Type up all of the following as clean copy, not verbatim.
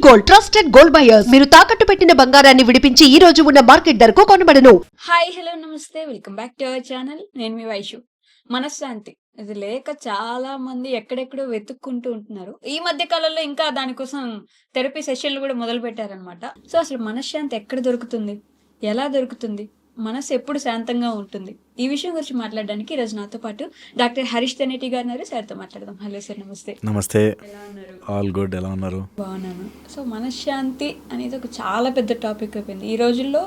Gold, trusted gold buyers. మీరు తాకట్టు పెట్టిన బంగారాన్ని విడిపించి ఈ రోజు ఉన్న మార్కెట్ ధరకు కొనబడను. హాయ్ హలో నమస్తే, welcome back to our channel. నేను మీ వైషు. మనశ్శాంతి ఇది లేక చాలా మంది ఎక్కడెక్కడో వెతుక్కుంటూ ఉంటున్నారు. ఈ మధ్య కాలంలో ఇంకా దానికోసం థెరపీ సెషన్లు కూడా మొదలు పెట్టారనమాట. సో అసలు మనశ్శాంతి ఎక్కడ దొరుకుతుంది, ఎలా దొరుకుతుంది, మనసు ఎప్పుడు శాంతంగా ఉంటుంది, ఈ విషయం గురించి మాట్లాడడానికి ఈరోజు నాతో పాటు డాక్టర్ హరీష్ తెనేటి గారు ఉన్నారు. సార్తో మాట్లాడదాం. హలో సార్, నమస్తే. నమస్తే. ఎలా ఉన్నారు? All good. ఎలా ఉన్నారు? బాగున్నాను. సో మనశ్శాంతి అనేది ఒక చాలా పెద్ద టాపిక్ అయిపోయింది ఈ రోజుల్లో.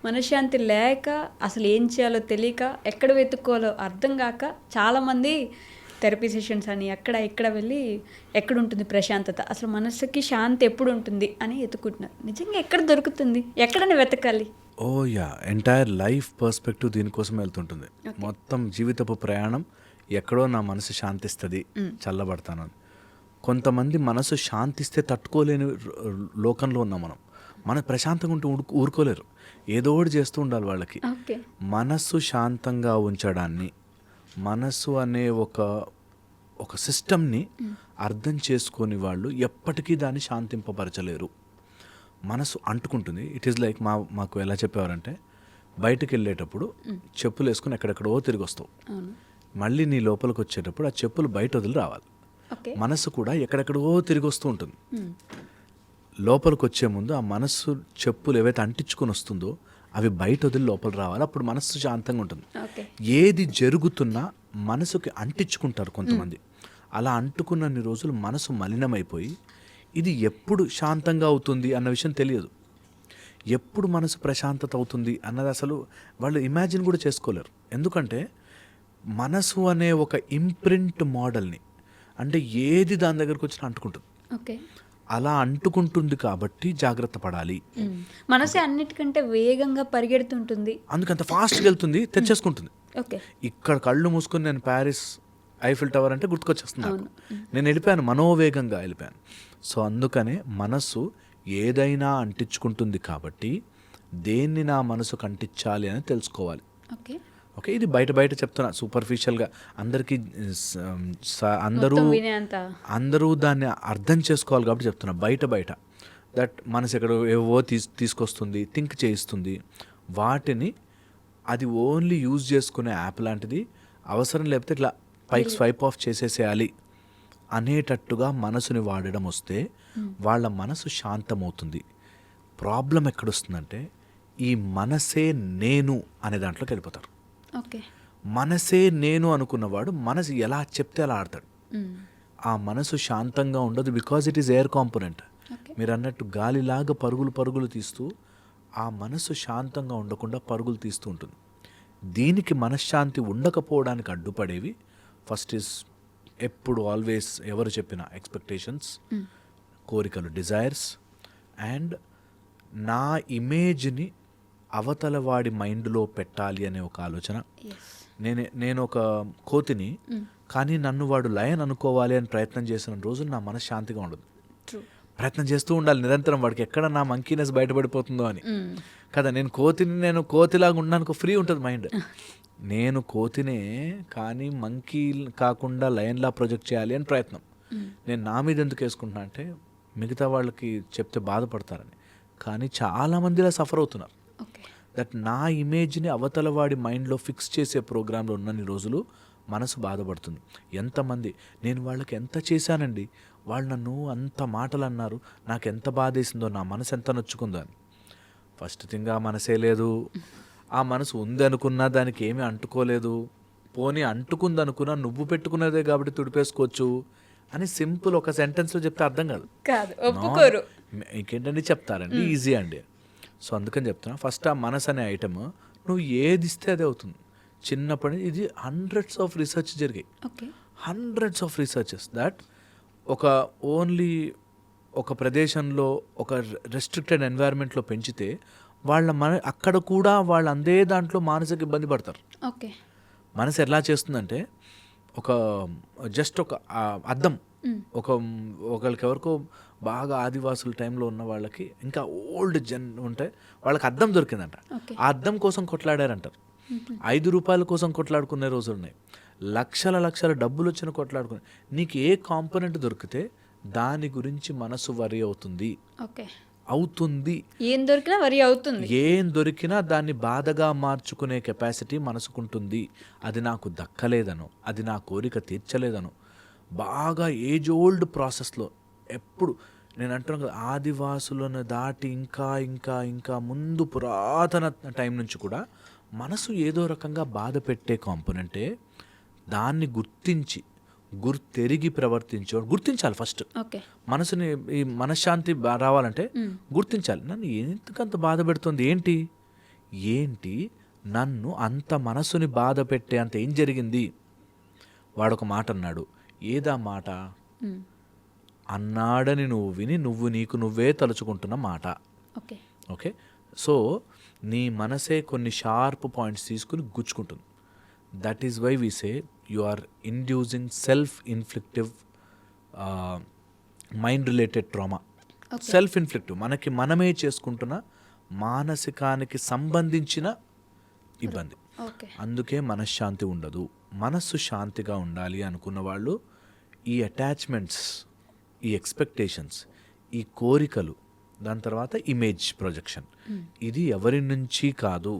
మనశ్శాంతి లేక అసలు ఏం చేయాలో తెలియక, ఎక్కడ వెతుక్కోవాలో అర్థం కాక చాలామంది థెరపీ సెషన్స్ అని ఎక్కడ వెళ్ళి ఎక్కడ ఉంటుంది ప్రశాంతత, అసలు మనసుకి శాంతి ఎప్పుడు ఉంటుంది అని ఎత్తుకుంటున్నారు. నిజంగా ఎక్కడ దొరుకుతుంది, ఎక్కడైనా వెతకాలి? ఓ యా, ఎంటైర్ లైఫ్ పర్స్పెక్టివ్ దీనికోసం వెళ్తుంటుంది. మొత్తం జీవితపు ప్రయాణం ఎక్కడో నా మనసు శాంతిస్తుంది, చల్లబడతాను అని. కొంతమంది మనసు శాంతిస్తే తట్టుకోలేని లోకంలో ఉన్నాం మనం. మన ప్రశాంతంగా ఉంటూ ఊరుకోలేరు, ఏదో ఒకటి చేస్తూ ఉండాలి వాళ్ళకి. మనసు శాంతంగా ఉంచడాన్ని, మనసు అనే ఒక సిస్టమ్ని అర్థం చేసుకొని వాళ్ళు ఎప్పటికీ దాన్ని శాంతింపబరచలేరు. మనసు అంటుకుంటుంది. ఇట్ ఈస్ లైక్ మాకు ఎలా చెప్పేవారంటే, బయటకు వెళ్ళేటప్పుడు చెప్పులు వేసుకుని ఎక్కడెక్కడో తిరిగి వస్తావు, మళ్ళీ నీ లోపలికి వచ్చేటప్పుడు ఆ చెప్పులు బయట వదిలి రావాలి. మనసు కూడా ఎక్కడెక్కడో తిరిగి వస్తూ ఉంటుంది. లోపలికి వచ్చే ముందు ఆ మనసు చెప్పులు ఏవైతే అంటించుకొని వస్తుందో అవి బయట వదిలి లోపల రావాలి. అప్పుడు మనసు శాంతంగా ఉంటుంది. ఏది జరుగుతున్నా మనసుకి అంటించుకుంటారు కొంతమంది. అలా అంటుకున్నన్ని రోజులు మనసు మలినమైపోయి ఇది ఎప్పుడు శాంతంగా అవుతుంది అన్న విషయం తెలియదు. ఎప్పుడు మనసు ప్రశాంతత అవుతుంది అన్నది అసలు వాళ్ళు ఇమాజిన్ కూడా చేసుకోలేరు. ఎందుకంటే మనసు అనే ఒక ఇంప్రింట్ మోడల్ని, అంటే ఏది దాని దగ్గరకు వచ్చినా అంటుకుంటుంది. అలా అంటుకుంటుంది కాబట్టి జాగ్రత్త పడాలి. మనసు అన్నిటికంటే వేగంగా పరిగెడుతుంటుంది, అందుకంత ఫాస్ట్గా వెళ్తుంది, తెచ్చేసుకుంటుంది. ఇక్కడ కళ్ళు మూసుకొని నేను ప్యారిస్ ఐఫిల్ టవర్ అంటే గుర్తుకొచ్చేస్తుంది. నేను వెళ్ళిపోయాను, మనోవేగంగా వెళ్ళిపోయాను. సో అందుకనే మనసు ఏదైనా అంటించుకుంటుంది కాబట్టి దేన్ని నా మనసుకు అంటించాలి అని తెలుసుకోవాలి. ఓకే, ఇది బయట చెప్తున్నా, సూపర్ఫిషియల్గా అందరికీ అందరూ దాన్ని అర్థం చేసుకోవాలి కాబట్టి చెప్తున్నా. బయట దట్ మనసు ఎక్కడ ఏవో తీసుకొస్తుంది, థింక్ చేయిస్తుంది. వాటిని అది ఓన్లీ యూజ్ చేసుకునే యాప్ లాంటిది. అవసరం లేకపోతే ఇట్లా పైకి స్వైప్ ఆఫ్ చేసేసేయాలి అనేటట్టుగా మనసుని వాడడం వస్తే వాళ్ళ మనసు శాంతమవుతుంది. ప్రాబ్లం ఎక్కడొస్తుందంటే ఈ మనసే నేను అనే దాంట్లోకి వెళ్ళిపోతారు. మనసే నేను అనుకున్నవాడు మనసు ఎలా చెప్తే అలా ఆడతాడు. ఆ మనసు శాంతంగా ఉండదు, because it is air component. మీరు అన్నట్టు గాలిలాగా పరుగులు తీస్తూ ఆ మనసు శాంతంగా ఉండకుండా పరుగులు తీస్తూ ఉంటుంది. దీనికి మనశ్శాంతి ఉండకపోవడానికి అడ్డుపడేవి ఫస్ట్ ఈజ్ ఎప్పుడు ఆల్వేస్ ఎవరు చెప్పిన ఎక్స్పెక్టేషన్స్, కోరికలు, డిజైర్స్, అండ్ నా ఇమేజ్ని అవతల వాడి మైండ్లో పెట్టాలి అనే ఒక ఆలోచన. నేను ఒక కోతిని, కానీ నన్ను వాడు లయన్ అనుకోవాలి అని ప్రయత్నం చేసిన రోజు నా మనశ్శాంతిగా ఉండదు. ప్రయత్నం చేస్తూ ఉండాలి నిరంతరం, వాడికి ఎక్కడ నా మంకీనెస్ బయటపడిపోతుందో అని కదా. నేను కోతిలాగా ఉండడానికి ఫ్రీ ఉంటుంది మైండ్. నేను కోతినే, కానీ మంకీ కాకుండా లయన్లా ప్రొజెక్ట్ చేయాలి అని ప్రయత్నం. నేను నా మీద ఎందుకు వేసుకుంటున్నా అంటే మిగతా వాళ్ళకి చెప్తే బాధపడతారని. కానీ చాలామంది ఇలా సఫర్ అవుతున్నారు. దట్ నా ఇమేజ్ని అవతల వాడి మైండ్లో ఫిక్స్ చేసే ప్రోగ్రాంలో ఉన్నన్ని రోజులు మనసు బాధపడుతుంది. ఎంతమంది నేను వాళ్ళకి ఎంత చేశానండి, వాళ్ళు నన్ను అంత మాటలు అన్నారు, నాకు ఎంత బాధేసిందో, నా మనసు ఎంత నొచ్చుకుందో అని. ఫస్ట్ థింగ్, ఆ మనసే లేదు. ఆ మనసు ఉంది అనుకున్నా దానికి ఏమీ అంటుకోలేదు. పోనీ అంటుకుంది అనుకున్నా నువ్వు పెట్టుకున్నదే కాబట్టి తుడిపేసుకోవచ్చు అని సింపుల్ ఒక సెంటెన్స్లో చెప్తే అర్థం కాదు. ఇంకేంటండి చెప్తారండి, ఈజీ అండి. సో అందుకని చెప్తున్నా, ఫస్ట్ ఆ మనసు అనే ఐటమ్ నువ్వు ఏది ఇస్తే అదే అవుతుంది. చిన్నప్పటి నుంచి ఇది హండ్రెడ్స్ ఆఫ్ రీసెర్చ్ జరిగాయి, hundreds of researches that only ఒక ప్రదేశంలో ఒక రెస్ట్రిక్టెడ్ ఎన్వైరన్మెంట్లో పెంచితే అక్కడ కూడా వాళ్ళు అందే దాంట్లో మానసిక ఇబ్బంది పడతారు. మనసు ఎలా చేస్తుందంటే జస్ట్ ఒక అద్దం, ఒకరికి ఎవరికో బాగా ఆదివాసుల టైంలో ఉన్న వాళ్ళకి, ఇంకా ఓల్డ్ ఉంటే వాళ్ళకి అద్దం దొరికిందంట. ఆ అద్దం కోసం కొట్లాడారంటారు. 5 రూపాయల కోసం కొట్లాడుకునే రోజులు ఉన్నాయి. లక్షల డబ్బులు వచ్చిన కొట్లాడుకునే. నీకు ఏ కాంపోనెంట్ దొరికితే దాని గురించి మనసు వరి అవుతుంది. ఏం దొరికినా వరి అవుతుంది. ఏం దొరికినా దాన్ని బాధగా మార్చుకునే కెపాసిటీ మనసుకుంటుంది. అది నాకు దక్కలేదను, అది నా కోరిక తీర్చలేదను, బాగా ఏజ్ ఓల్డ్ ప్రాసెస్లో ఎప్పుడు నేను అంటున్నాను కదా, ఆదివాసులను దాటి ఇంకా ఇంకా ఇంకా ముందు పురాతన టైం నుంచి కూడా మనసు ఏదో రకంగా బాధ పెట్టే కాంపోనెంటే. దాన్ని గుర్తెరిగి గుర్తించాలి ఫస్ట్. మనసుని ఈ మనశ్శాంతి రావాలంటే గుర్తించాలి. నన్ను ఎందుకంత బాధ పెడుతుంది, ఏంటి నన్ను అంత మనసుని బాధ పెట్టే అంత ఏం జరిగింది. వాడొక మాట అన్నాడు. ఏదా మాట? అన్నాడని నువ్వు విని నీకు నువ్వే తలుచుకుంటున్న మాట. ఓకే, సో నీ మనసే కొన్ని షార్ప్ పాయింట్స్ తీసుకుని గుచ్చుకుంటుంది. That is why we say you are inducing self inflictive mind related trauma. Self inflictive, మనమే చేసుకుంటున్న మానసికానికి సంబంధించిన ఇబ్బంది. అందుకే మనశ్శాంతి ఉండదు. మనస్సు శాంతిగా ఉండాలి అనుకున్న వాళ్ళు ఈ అటాచ్మెంట్స్, ఈ ఎక్స్పెక్టేషన్స్, ఈ కోరికలు, దాని తర్వాత ఇమేజ్ ప్రొజెక్షన్, ఇది ఎవరి నుంచి కాదు.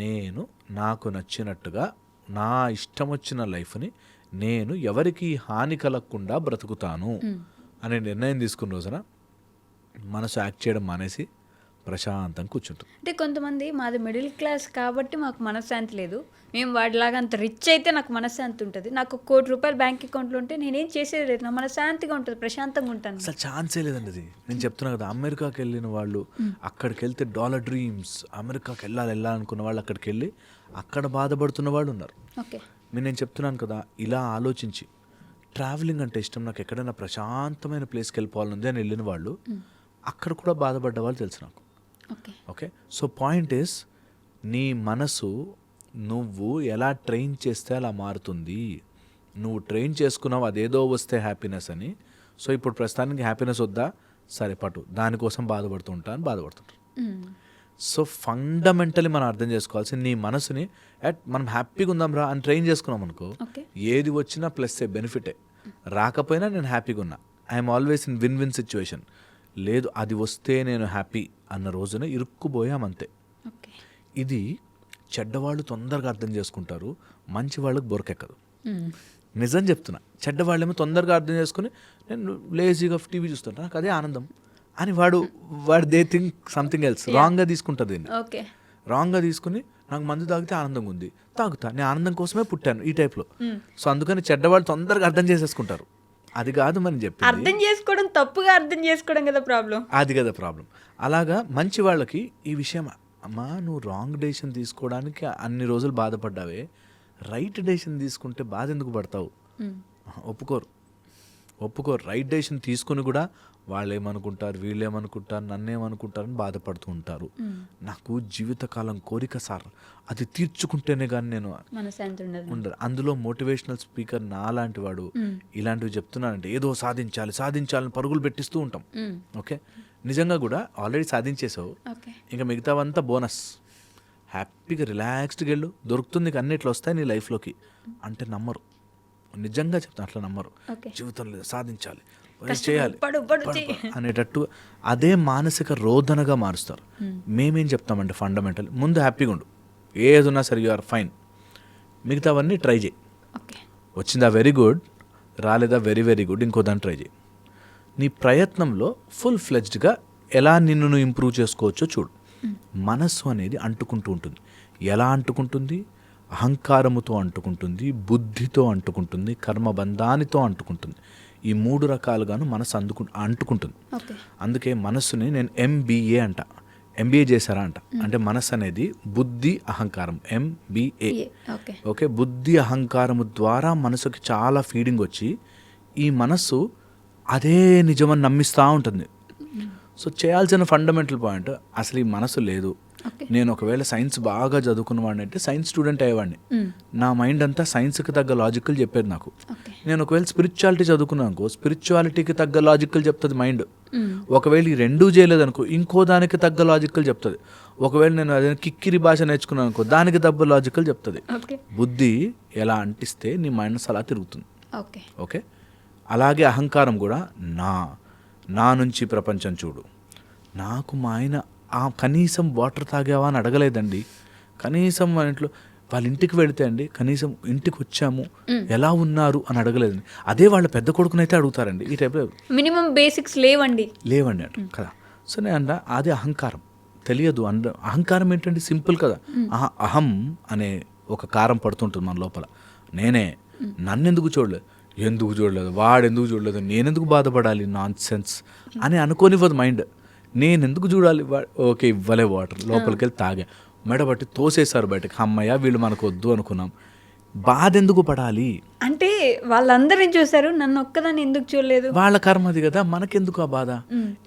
నేను నాకు నచ్చినట్టుగా నా ఇష్టం వచ్చిన లైఫ్ని నేను ఎవరికి హాని కలగకుండా బ్రతుకుతాను అనే నిర్ణయం తీసుకున్న రోజున మనసు యాక్ట్ చేయడం మానేసి ప్రశాంతంగా కూర్చుంటుంది. అంటే కొంతమంది మాది మిడిల్ క్లాస్ కాబట్టి మాకు మనశ్శాంతి లేదు, మేము వాడిలాగా అంత రిచ్ అయితే నాకు మనశ్శాంతి ఉంటుంది, నాకు ₹1,00,00,000 బ్యాంక్ అకౌంట్లో ఉంటే నేనేం చేసేది లేదు, నా మనశ్శాంతిగా ఉంటుంది, ప్రశాంతంగా ఉంటాను. అసలు ఛాన్సే లేదండి అది. నేను చెప్తున్నా కదా, అమెరికాకి వెళ్ళిన వాళ్ళు, అక్కడికి వెళ్తే డాలర్ డ్రీమ్స్, అమెరికాకి వెళ్ళాలనుకున్న వాళ్ళు అక్కడికి వెళ్ళి అక్కడ బాధపడుతున్న వాళ్ళు ఉన్నారు. నేను చెప్తున్నాను కదా, ఇలా ఆలోచించి ట్రావెలింగ్ అంటే ఇష్టం, నాకు ఎక్కడైనా ప్రశాంతమైన ప్లేస్కి వెళ్ళిపోవాలని అని వెళ్ళిన వాళ్ళు అక్కడ కూడా బాధపడ్డ వాళ్ళు తెలుసు నాకు. ఓకే, సో పాయింట్ ఈస్, నీ మనసు నువ్వు ఎలా ట్రైన్ చేస్తే అలా మారుతుంది. నువ్వు ట్రైన్ చేసుకున్నావు అదేదో వస్తే హ్యాపీనెస్ అని. సో ఇప్పుడు ప్రస్తుతానికి హ్యాపీనెస్ వద్దా, సరే పట్టు, దానికోసం బాధపడుతుంటారు. సో ఫండమెంటలీ మనం అర్థం చేసుకోవాల్సింది, నీ మనసుని మనం హ్యాపీగా ఉందాం రా అని ట్రైన్ చేసుకున్నాం అనుకో, ఏది వచ్చినా ప్లస్సే, బెనిఫిటే. రాకపోయినా నేను హ్యాపీగా ఉన్నా, I'm always in win win situation. లేదు అది వస్తే నేను హ్యాపీ అన్న రోజున ఇరుక్కుపోయామంతే. ఇది చెడ్డవాళ్ళు తొందరగా అర్థం చేసుకుంటారు, మంచి వాళ్ళకి బొరకెక్కదు. నిజం చెప్తున్నా. చెడ్డవాళ్ళేమో తొందరగా అర్థం చేసుకుని నేను లేజీగా టీవీ చూస్తుంటా, నాకు అదే ఆనందం అని వాడు దే థింక్ సంథింగ్ ఎల్స్. రాంగ్గా తీసుకుంటుంది దీన్ని. రాంగ్గా తీసుకుని నాకు మందు తాగితే ఆనందంగా ఉంది, తాగుతా, నేను ఆనందం కోసమే పుట్టాను ఈ టైప్లో. సో అందుకని చెడ్డవాళ్ళు తొందరగా అర్థం చేసేసుకుంటారు. అది కాదు మనం చెప్పి అర్థం చేసుకోవడం, తప్పుగా అర్థం చేసుకోవడం కదా ప్రాబ్లం. అది కదా ప్రాబ్లం. అలాగా మంచి వాళ్ళకి ఈ విషయం, అమ్మా నువ్వు రాంగ్ డెసిషన్ తీసుకోవడానికి అన్ని రోజులు బాధపడ్డావే, రైట్ డెసిషన్ తీసుకుంటే బాధ ఎందుకు పడతావు? ఒప్పుకోరు. రైట్ డెసిషన్ తీసుకుని కూడా వాళ్ళు ఏమనుకుంటారు, వీళ్ళు ఏమనుకుంటారు, నన్నేమనుకుంటారని బాధపడుతూ ఉంటారు. నాకు జీవితకాలం కోరిక సార్, అది తీర్చుకుంటేనే కానీ నేను ఉండదు. అందులో మోటివేషనల్ స్పీకర్ నా లాంటి వాడు ఇలాంటివి చెప్తున్నానంటే ఏదో సాధించాలని పరుగులు పెట్టిస్తూ ఉంటాం. ఓకే, నిజంగా కూడా ఆల్రెడీ సాధించేసావు, ఇంకా మిగతావంతా బోనస్. హ్యాపీగా రిలాక్స్డ్గా వెళ్ళు, దొరుకుతుంది, అన్నిట్లో వస్తాయి నీ లైఫ్లోకి అంటే నమ్మరు. నిజంగా చెప్తాను, అట్లా నమ్మరు. జీవితంలో సాధించాలి, చేయాలి అనేటట్టుగా అదే మానసిక రోదనగా మారుస్తారు. మేమేం చెప్తామంటే ఫండమెంటల్, ముందు హ్యాపీగా ఉండు, ఏది ఉన్నా సరే యు ఆర్ ఫైన్, మిగతావన్నీ ట్రై చేయి. వచ్చిందా వెరీ గుడ్, రాలేదా వెరీ వెరీ గుడ్, ఇంకో దాన్ని ట్రై చేయి. నీ ప్రయత్నంలో ఫుల్ ఫ్లెడ్జ్డ్గా ఎలా నిన్ను నువ్వు ఇంప్రూవ్ చేసుకోవచ్చో చూడు. మనస్సు అనేది అంటుకుంటూ ఉంటుంది. ఎలా అంటుకుంటుంది? అహంకారముతో అంటుకుంటుంది, బుద్ధితో అంటుకుంటుంది, కర్మబంధానితో అంటుకుంటుంది. ఈ 3 రకాలుగాను మనసు అంటుకుంటుంది. అందుకే మనస్సుని నేను MBA అంట. MBA చేశారా అంట. అంటే మనస్సు అనేది బుద్ధి అహంకారం, MBA. ఓకే, బుద్ధి అహంకారము ద్వారా మనసుకి చాలా ఫీడింగ్ వచ్చి ఈ మనస్సు అదే నిజమని నమ్మిస్తూ ఉంటుంది. సో చేయాల్సిన ఫండమెంటల్ పాయింట్, అసలు ఈ మనసు లేదు. నేను ఒకవేళ సైన్స్ బాగా చదువుకున్నవాడిని అంటే సైన్స్ స్టూడెంట్ అయ్యేవాడిని. నా మైండ్ అంతా సైన్స్కి తగ్గ లాజికల్ చెప్పేది నాకు. నేను ఒకవేళ స్పిరిచువాలిటీ చదువుకున్నాను అనుకో, స్పిరిచువాలిటీకి తగ్గ లాజికల్ చెప్తుంది మైండ్. ఒకవేళ ఈ రెండూ చేయలేదనుకో, ఇంకో దానికి తగ్గ లాజికల్ చెప్తుంది. ఒకవేళ నేను అదే కిక్కిరి భాష నేర్చుకున్నాను అనుకో, దానికి తగ్గ లాజికల్ చెప్తుంది. బుద్ధి ఎలా అంటిస్తే నీ మైండ్ అలా తిరుగుతుంది. ఓకే, అలాగే అహంకారం కూడా నా నుంచి ప్రపంచం చూడు. నాకు మా ఆయన కనీసం వాటర్ తాగావా అని అడగలేదండి. కనీసం వాళ్ళ ఇంటికి వెళితే అండి కనీసం ఇంటికి వచ్చాము ఎలా ఉన్నారు అని అడగలేదండి. అదే వాళ్ళ పెద్ద కొడుకునైతే అడుగుతారండి. ఈ టైప్లో మినిమం బేసిక్స్ లేవండి అంట కదా. సో నేను అది అహంకారం తెలియదు. అహంకారం ఏంటంటే సింపుల్ కదా. అహం అనే ఒక కారం పడుతుంటుంది మన లోపల. నన్నెందుకు చూడలేదు వాడెందుకు చూడలేదు, నేనెందుకు బాధపడాలి, నాన్ సెన్స్ అని అనుకోనివ్వదు మైండ్. నేనెందుకు చూడాలి, ఓకే ఇవ్వలే వాటర్, లోపలికి వెళ్ళి తాగా, మెడబట్టి తోసేశారు బయటకు, అమ్మయ్య వీళ్ళు మనకు వద్దు అనుకున్నాం. బాధ ఎందుకు పడాలి అంటే వాళ్ళందరిని చూసారు, నన్ను ఒక్కదాన్ని ఎందుకు చూడలేదు, వాళ్ళ కర్మ అది కదా, మనకెందుకు ఆ బాధ.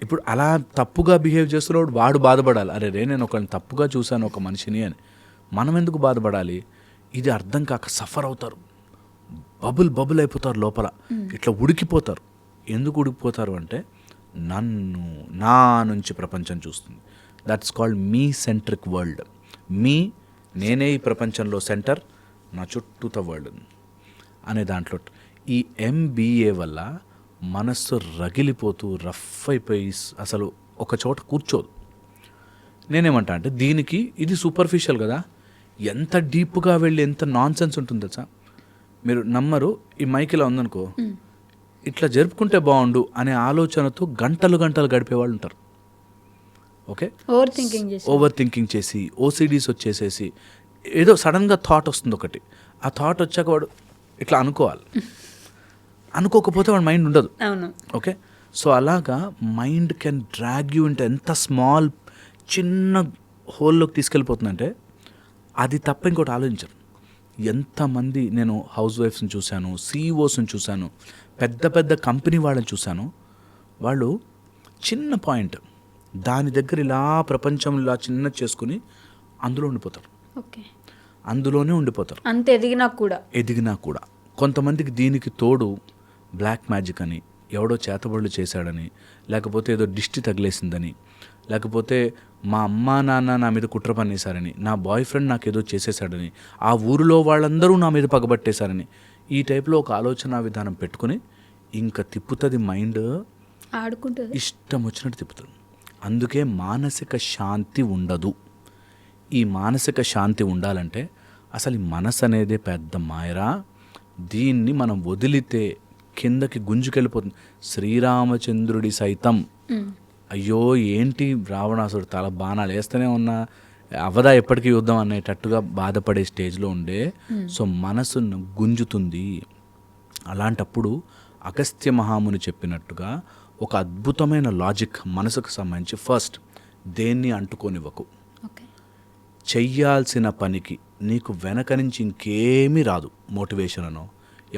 ఇప్పుడు అలా తప్పుగా బిహేవ్ చేస్తున్నాడు వాడు బాధపడాలి, అరే నేను ఒకరిని తప్పుగా చూశాను ఒక మనిషిని అని. మనం ఎందుకు బాధపడాలి? ఇది అర్థం కాక సఫర్ అవుతారు, బబుల్ అయిపోతారు లోపల, ఇట్లా ఉడికిపోతారు. ఎందుకు ఉడికిపోతారు అంటే నా నుంచి ప్రపంచం చూస్తుంది. That's called me centric world. నేనే ఈ ప్రపంచంలో సెంటర్, నా చుట్టూత వరల్డ్ అనే దాంట్లో. ఈ MBA వల్ల మనస్సు రగిలిపోతూ రఫ్ అయిపోయి అసలు ఒక చోట కూర్చోదు. నేనేమంటా అంటే దీనికి ఇది సూపర్ఫిషియల్ కదా, ఎంత డీప్గా వెళ్ళి ఎంత నాన్ సెన్స్ ఉంటుంది తెలుసా. మీరు నమ్మరు, ఈ మైక్ ఇలా ఉందనుకో, ఇట్లా జరుపుకుంటే బాగుండు అనే ఆలోచనతో గంటలు గడిపేవాళ్ళు ఉంటారు. ఓకే, ఓవర్ థింకింగ్ చేసి OCDs వచ్చేసేసి ఏదో సడన్గా థాట్ వస్తుంది ఒకటి, ఆ థాట్ వచ్చాక వాడు ఇట్లా అనుకోవాలి, అనుకోకపోతే వాడు మైండ్ ఉండదు. ఓకే, సో అలాగా mind can drag you into ఎంత స్మాల్ చిన్న హోల్లోకి తీసుకెళ్ళిపోతుందంటే అది తప్ప ఇంకోటి ఆలోచించరు. ఎంతమంది నేను హౌస్ వైఫ్స్ని చూశాను, CEOస్ని చూశాను, పెద్ద కంపెనీ వాళ్ళని చూశాను. వాళ్ళు చిన్న పాయింట్ దాని దగ్గర ఇలా ప్రపంచం ఇలా చిన్న చేసుకుని అందులో ఉండిపోతారు. అందులోనే ఉండిపోతారు అంత ఎదిగినా కూడా. కొంతమందికి దీనికి తోడు బ్లాక్ మ్యాజిక్ అని, ఎవడో చేతబడులు చేశాడని, లేకపోతే ఏదో దిష్టి తగిలేసిందని, లేకపోతే మా అమ్మా నాన్న నా మీద కుట్ర పన్నేశారని, నా బాయ్ ఫ్రెండ్ నాకు ఏదో చేసేసాడని, ఆ ఊరిలో వాళ్ళందరూ నా మీద పగబట్టేశారని, ఈ టైప్లో ఒక ఆలోచన విధానం పెట్టుకుని ఇంకా తిప్పుతుంది మైండ్, ఆడుకుంటుంది, ఇష్టం వచ్చినట్టు తిప్పుతుంది. అందుకే మానసిక శాంతి ఉండదు. ఈ మానసిక శాంతి ఉండాలంటే అసలు ఈ మనసు అనేదే పెద్ద మాయరా. దీన్ని మనం వదిలితే కిందకి గుంజుకెళ్ళిపోతుంది. శ్రీరామచంద్రుడి సైతం అయ్యో ఏంటి రావణాసుడు తల బాణాలు వేస్తూనే ఉన్నా అవదా ఎప్పటికీ యుద్ధం అనేటట్టుగా బాధపడే స్టేజ్లో ఉండే. సో మనసు గుంజుతుంది. అలాంటప్పుడు అగస్త్య మహాముని చెప్పినట్టుగా ఒక అద్భుతమైన లాజిక్ మనసుకు సంబంధించి, ఫస్ట్ దేన్ని అంటుకోనివ్వకు. చెయ్యాల్సిన పనికి నీకు వెనక నుంచి ఇంకేమీ రాదు. మోటివేషన్ అనో,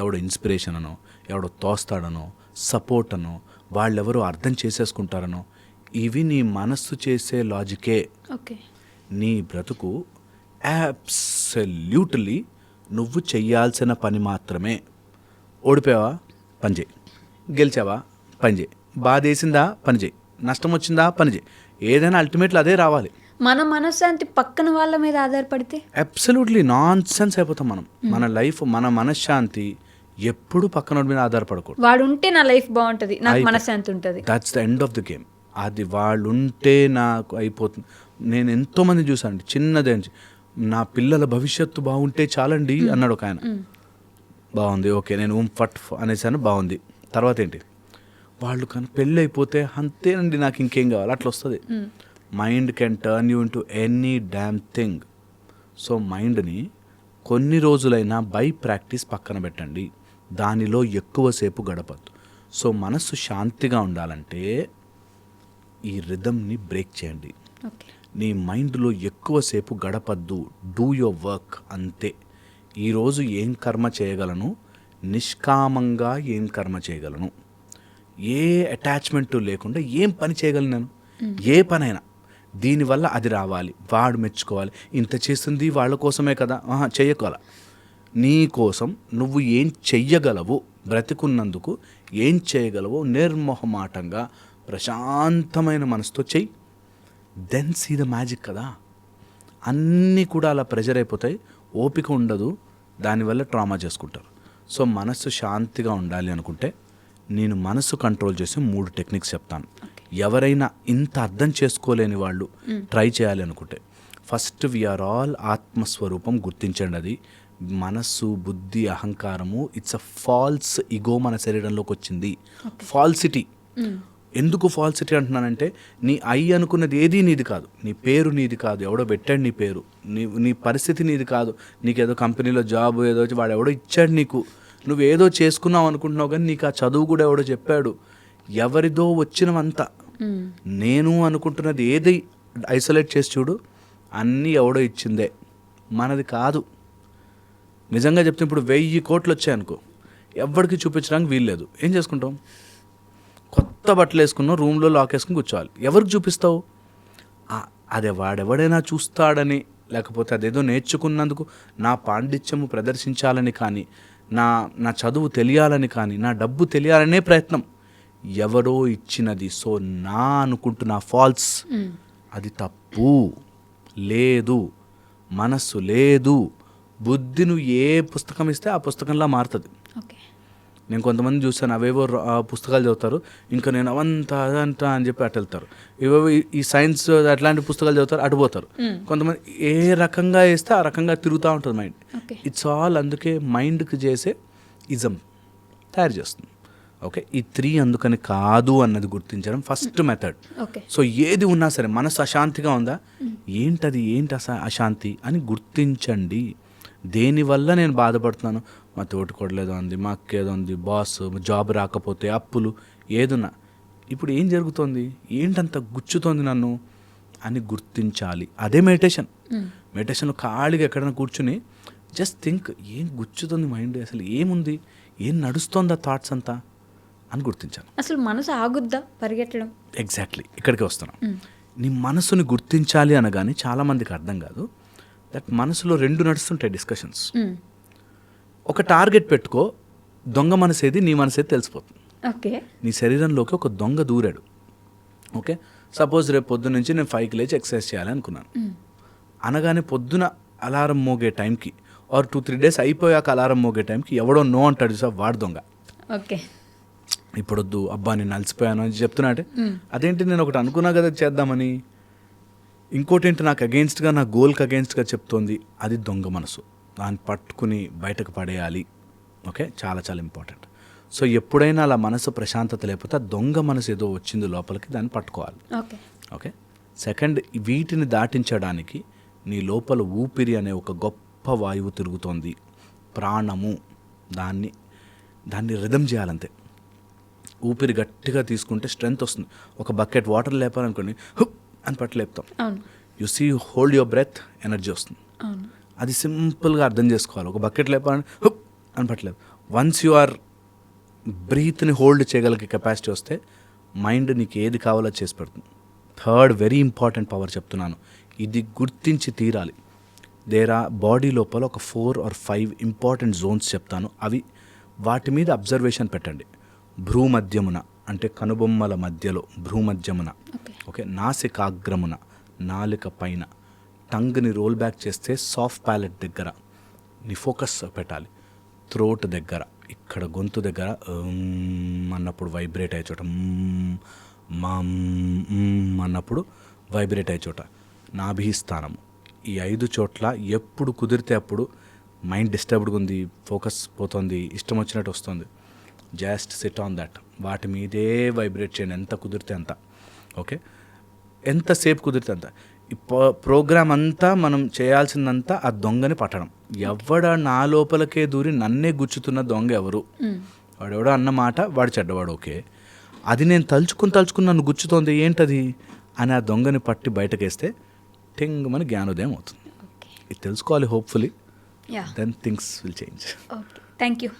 ఎవడో ఇన్స్పిరేషన్ అనో, ఎవడో తోస్తాడనో, సపోర్ట్ అనో, వాళ్ళెవరో అర్థం చేసేసుకుంటారనో, ఇవి నీ మనస్సు చేసే లాజికే. నీ బ్రతుకు అబ్సల్యూట్లీ నువ్వు చెయ్యాల్సిన పని మాత్రమే. ఓడిపోయావా పని చేయి, గెలిచావా పని చేయి, బాధ వేసిందా పని చేయి, నష్టం వచ్చిందా పని చేయి, ఏదైనా అల్టిమేట్లీ అదే రావాలి. మన మనశ్శాంతి పక్కన వాళ్ళ మీద ఆధారపడితే అబ్సల్యూట్లీ నాన్ సెన్స్ అయిపోతాం మనం. మన లైఫ్, మన మనశ్శాంతి ఎప్పుడు పక్కన మీద ఆధారపడకూడదు. వాడు ఉంటే నా లైఫ్ బాగుంటుంది, నాకు మనశ్శాంతి ఉంటుంది. That's the end of the game. అది వాళ్ళు ఉంటే నాకు అయిపోతుంది. నేను ఎంతోమంది చూసాను, చిన్నదే నా పిల్లల భవిష్యత్తు బాగుంటే చాలండి అన్నాడు ఒక ఆయన. బాగుంది, ఓకే నేను ఫట్ అనేసాను, బాగుంది. తర్వాత ఏంటి, వాళ్ళు కానీ పెళ్ళి అయిపోతే అంతేనండి నాకు ఇంకేం కావాలి, అట్లా వస్తుంది. Mind can turn you into any dam thing. So మైండ్ని కొన్ని రోజులైనా బై ప్రాక్టీస్ పక్కన పెట్టండి, దానిలో ఎక్కువసేపు గడపద్దు. సో మనస్సు శాంతిగా ఉండాలంటే ఈ రిథమ్ని బ్రేక్ చేయండి. నీ మైండ్లో ఎక్కువసేపు గడపద్దు. డూ యువర్ వర్క్ అంతే. ఈరోజు ఏం కర్మ చేయగలను, నిష్కామంగా ఏం కర్మ చేయగలను, ఏ అటాచ్మెంట్ లేకుండా ఏం పని చేయగలను నేను, ఏ పనైనా దీనివల్ల అది రావాలి, వాడు మెచ్చుకోవాలి, ఇంత చేస్తుంది వాళ్ళ కోసమే కదా, చెయ్యకోవాల. నీ కోసం నువ్వు ఏం చెయ్యగలవు, బ్రతికున్నందుకు ఏం చేయగలవో నిర్మోహమాటంగా ప్రశాంతమైన మనసుతో చెయ్యి. దెన్ సీ ద మ్యాజిక్ కదా. అన్నీ కూడా అలా ప్రెజర్ అయిపోతాయి, ఓపిక ఉండదు, దానివల్ల ట్రామా చేసుకుంటారు. సో మనస్సు శాంతిగా ఉండాలి అనుకుంటే నేను మనసు కంట్రోల్ చేసే 3 టెక్నిక్స్ చెప్తాను. ఎవరైనా ఇంత అర్థం చేసుకోలేని వాళ్ళు ట్రై చేయాలి అనుకుంటే, ఫస్ట్ వీఆర్ ఆల్ ఆత్మస్వరూపం గుర్తించండి. అది మనస్సు, బుద్ధి, అహంకారము ఇట్స్ అ ఫాల్స్ ఇగో మన శరీరంలోకి వచ్చింది. ఫాల్సిటీ. ఎందుకు ఫాల్సిటీ అంటున్నానంటే, నీ అనుకున్నది ఏదీ నీది కాదు, నీ పేరు నీది కాదు, ఎవడో పెట్టాడు నీ పేరు, నీ పరిస్థితి నీది కాదు, నీకేదో కంపెనీలో జాబ్ ఏదో వాడు ఎవడో ఇచ్చాడు నీకు, నువ్వేదో చేసుకున్నావు అనుకుంటున్నావు, కానీ నీకు ఆ చదువు కూడా ఎవడో చెప్పాడు. ఎవరిదో వచ్చినవంతా నేను అనుకుంటున్నది ఏది ఐసోలేట్ చేసి చూడు, అన్నీ ఎవడో ఇచ్చిందే, మనది కాదు. నిజంగా చెప్తే ఇప్పుడు 1000 కోట్లు వచ్చాయనుకో, ఎవరికి చూపించడానికి వీల్లేదు. ఏం చేసుకుంటాం? కొత్త బట్టలు వేసుకున్నావు, రూమ్లో లాక్ వేసుకుని కూర్చోవాలి. ఎవరికి చూపిస్తావు? అదే వాడెవడైనా చూస్తాడని, లేకపోతే అదేదో నేర్చుకున్నందుకు నా పాండిత్యము ప్రదర్శించాలని కానీ, నా చదువు తెలియాలని కానీ, నా డబ్బు తెలియాలనే ప్రయత్నం. ఎవడో ఇచ్చినది, సో నా అనుకుంటున్నా ఫాల్స్. అది తప్పు. లేదు, మనస్సు లేదు. బుద్ధి నువ్వు ఏ పుస్తకం ఇస్తే ఆ పుస్తకంలా మారుతుంది. నేను కొంతమంది చూస్తాను, అవేవో పుస్తకాలు చదువుతారు, ఇంకా నేను అవంతా అని చెప్పి అటు వెళ్తారు. ఇవేవో ఈ సైన్స్ అట్లాంటి పుస్తకాలు చదువుతారు, అటు పోతారు. కొంతమంది ఏ రకంగా వేస్తే ఆ రకంగా తిరుగుతూ ఉంటుంది మైండ్. ఇట్స్ ఆల్ అందుకే మైండ్కి చేసే ఇజం తయారు చేస్తుంది. ఓకే, ఈ 3 అందుకని కాదు అన్నది గుర్తించడం ఫస్ట్ మెథడ్. సో ఏది ఉన్నా సరే మనసు అశాంతిగా ఉందా, ఏంటి అశాంతి అని గుర్తించండి. దేనివల్ల నేను బాధపడుతున్నాను, మా తోటి కొడలేదో ఉంది, మా అక్కేదో ఉంది, బాస్, జాబ్ రాకపోతే, అప్పులు, ఏదున్నా ఇప్పుడు ఏం జరుగుతోంది, ఏంటంత గుచ్చుతోంది నన్ను అని గుర్తించాలి. అదే మెడిటేషన్. మెడిటేషన్లో ఖాళీగా ఎక్కడైనా కూర్చుని జస్ట్ థింక్, ఏం గుచ్చుతుంది మైండ్, అసలు ఏముంది, ఏం నడుస్తోంది ఆ థాట్స్ అంతా అని గుర్తించాలి. అసలు మనసు ఆగుద్దా పరిగెట్టడం? ఎగ్జాక్ట్లీ ఇక్కడికి వస్తున్నాం. నీ మనసుని గుర్తించాలి అనగానే చాలామందికి అర్థం కాదు. దట్ మనసులో 2 నడుస్తుంటాయి డిస్కషన్స్. ఒక టార్గెట్ పెట్టుకో, దొంగ మనసేది నీ మనసేది తెలిసిపోతుంది. ఓకే, నీ శరీరంలోకి ఒక దొంగ దూరాడు. ఓకే, సపోజ్ రేపు పొద్దున్న నుంచి నేను 5కి లేచి ఎక్సర్సైజ్ చేయాలి అనుకున్నాను. అనగానే పొద్దున అలారం మోగే టైంకి ఆర్ 2-3 డేస్ అయిపోయాక అలారం మోగే టైంకి ఎవడో నో అంటాడు సార్, వాడు దొంగ. ఓకే, ఇప్పుడు వద్దు, అబ్బా నేను అలసిపోయాను అని చెప్తున్నాడే, అదేంటి నేను ఒకటి అనుకున్నా కదా చేద్దామని, ఇంకోటి ఏంటి నాకు అగెయిన్స్ట్గా, నా గోల్కి అగెయిన్స్ట్గా చెప్తోంది, అది దొంగ మనసు. దాన్ని పట్టుకుని బయటకు పడేయాలి. ఓకే, చాలా చాలా ఇంపార్టెంట్. సో ఎప్పుడైనా అలా మనసు ప్రశాంతత లేకపోతే ఆ దొంగ మనసు ఏదో వచ్చింది లోపలికి, దాన్ని పట్టుకోవాలి. ఓకే, సెకండ్, వీటిని దాటించడానికి నీ లోపల ఊపిరి అనే ఒక గొప్ప వాయువు తిరుగుతోంది, ప్రాణము. దాన్ని రిథమ్ చేయాలంతే. ఊపిరి గట్టిగా తీసుకుంటే స్ట్రెంగ్త్ వస్తుంది. ఒక బకెట్ వాటర్ లేపాలనుకోండి, హుప్ అని పట్టు లేపుతాం. You see, hold your breath, energy వస్తుంది. అది సింపుల్గా అర్థం చేసుకోవాలి. ఒక బకెట్ లేపాలని హుప్ అని పట్టలేదు. వన్స్ యు ఆర్ బ్రీత్ని హోల్డ్ చేయగలిగే కెపాసిటీ వస్తే మైండ్ నీకు ఏది కావాలో చేసి పెడుతుంది. థర్డ్ వెరీ ఇంపార్టెంట్ పవర్ చెప్తున్నాను, ఇది గుర్తించి తీరాలి. బాడీ లోపల ఒక 4 or 5 ఇంపార్టెంట్ జోన్స్ చెప్తాను. వాటి మీద అబ్జర్వేషన్ పెట్టండి. భ్రూమధ్యమున అంటే కనుబొమ్మల మధ్యలో భ్రూమధ్యమున, ఓకే, నాసికాగ్రమున, నాలుక పైన, టంగ్ని రోల్ బ్యాక్ చేస్తే సాఫ్ట్ ప్యాలెట్ దగ్గర నీ ఫోకస్ పెట్టాలి. థ్రోట్ దగ్గర, ఇక్కడ గొంతు దగ్గర అన్నప్పుడు వైబ్రేట్ అయ్యే చోట, అన్నప్పుడు వైబ్రేట్ అయ్యే చోట నాభిస్థానము. ఈ 5 చోట్ల ఎప్పుడు కుదిరితే అప్పుడు మైండ్ డిస్టర్బ్డ్గా ఉంది, ఫోకస్ పోతుంది, ఇష్టం వచ్చినట్టు వస్తుంది, జస్ట్ సిట్ ఆన్ దట్. వాటి మీదే వైబ్రేట్ చేయండి ఎంత కుదిరితే అంత. ఓకే, ఎంతసేపు కుదిరితే అంత. ఈ ప్రోగ్రామ్ అంతా మనం చేయాల్సిందంతా ఆ దొంగని పట్టడం. ఎవడ నా లోపలకే దూరి నన్నే గుచ్చుతున్న దొంగ ఎవరు, వాడెవడో అన్న మాట వాడు చెడ్డవాడు. ఓకే, అది నేను తలుచుకుని నన్ను గుచ్చుతోంది, ఏంటది అని ఆ దొంగని పట్టి బయటకేస్తే టింగ్ మన జ్ఞానోదయం అవుతుంది. ఇది తెలుసుకోవాలి hopefully, then things will change. Thank you.